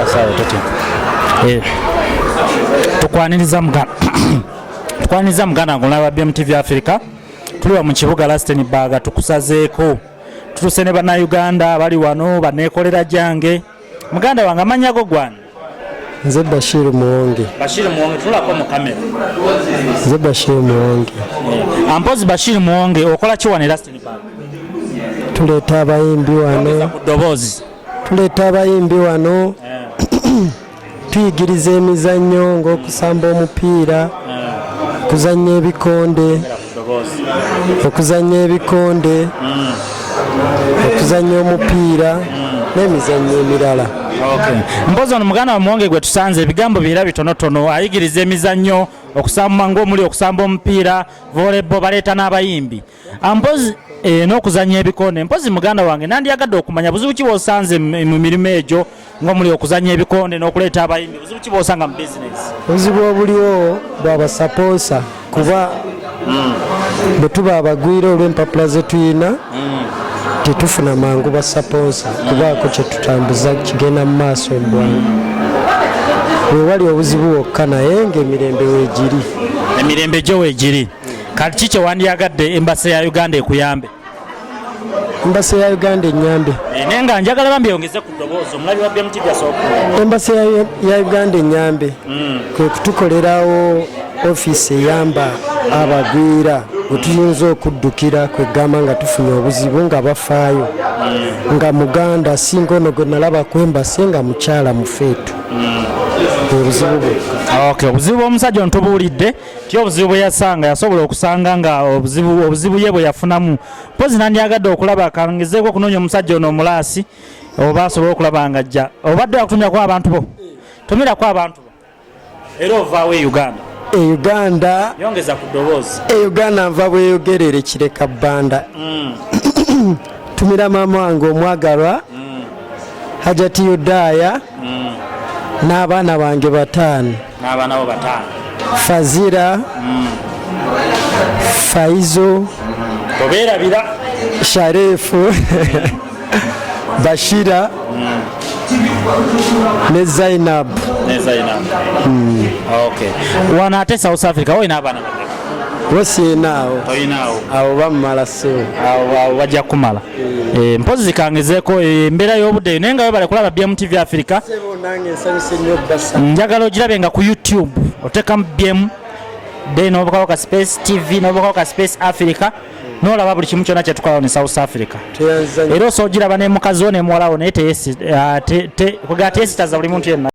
sawa tete tukwaniriza muganda ngolaba BMTV Africa tuliwa mu kibuga Rustenburg tukusazeeko tutuse ne bana Uganda bali wano banekolera jange muganda wange amanyago gwana nze Bashir muwonge tulako mu kamera nze Bashir muwonge ampozi Bashir muwonge okola ki wano Rustenburg tuleeta abayimbi wano tuyigiriza emizannyo ng'okusamba omupiira okuzannya ebikonde okuzannya omupiira n'emizannyo emirala. Mpozi ono muganda wa muwonge gwe tusanze ebigambo byera bitonotono ayigiriza emizannyo okusamba ng'omuli okusamba omupiira volleyball baleeta n'abayimbi ampozi n'okuzannya ebikonde mpozi muganda wange nandyagadde okumanya buzibu ki bw'osanze mu mirimu egyo ng'omuli okuzannya ebikonde n'okuleeta abayimbi buzibu ki bw'osanga mu bizinesi? Obuzibu obuliwo bw'abasapoosa kuba bwe tuba abagwira olw'empapula ze tulina tetufuna mangu basapoosa kubaako kye tutambuza kigenda mu maaso embwangu wewali obuzibu wokka naye ng'emirembe weegiri emirembe gyo weegiri kati ki kye wandyagadde embasi ya Uganda ekuyambe? Embasi ya Uganda enyambe naye nga njagala bambyongeze ku ddoboozi omulabi wa BMTV asooka embasi ya Uganda enyambe kwe kutukolerawo ofiisi eyamba abagwira bwe tuyinza okuddukira kwegamba nga tufunye obuzibu nga bafaayo nga muganda singa ono gwe nalaba ku embasi nga mukyala mufeetu obuzibu bwe obuzibu omusajja ono tubuulidde ti obuzibu bwe yasanga yasobola okusanga nga obuzibu ye bwe yafunamu mpozi nandyagadde okulaba akangezeeko okunoonya omusajja ono omulaasi oba asobola okulaba nga ajja obadde akutumyako abantu bo tumirako abantu bo era ovaawo e Uganda yongeza ku ddoboozi Uganda nva bweyogerere kireka bbanda tumira maama wange omwagalwa Hajati Yudaya n'abaana bange bataano Fazira Faizo Sharefu Bashira ne Zainab. Wana ate South Africa oyina abaana wasiinaawo abo bamala sewo awo bajja kumala mpozi zikangezeeko embeera y'obudde naye nga webale kulaba BMTV Africa njagala ogirabe nga ku YouTube otekamu BM then n'obukako ka Space TV n'obukako ka Space Africa n'olaba buli kimu kyonna kyetukola ne South Africa era osoogira ne mukazi wo ne muwala wo naye kwegala teyesitaza buli muntu yenna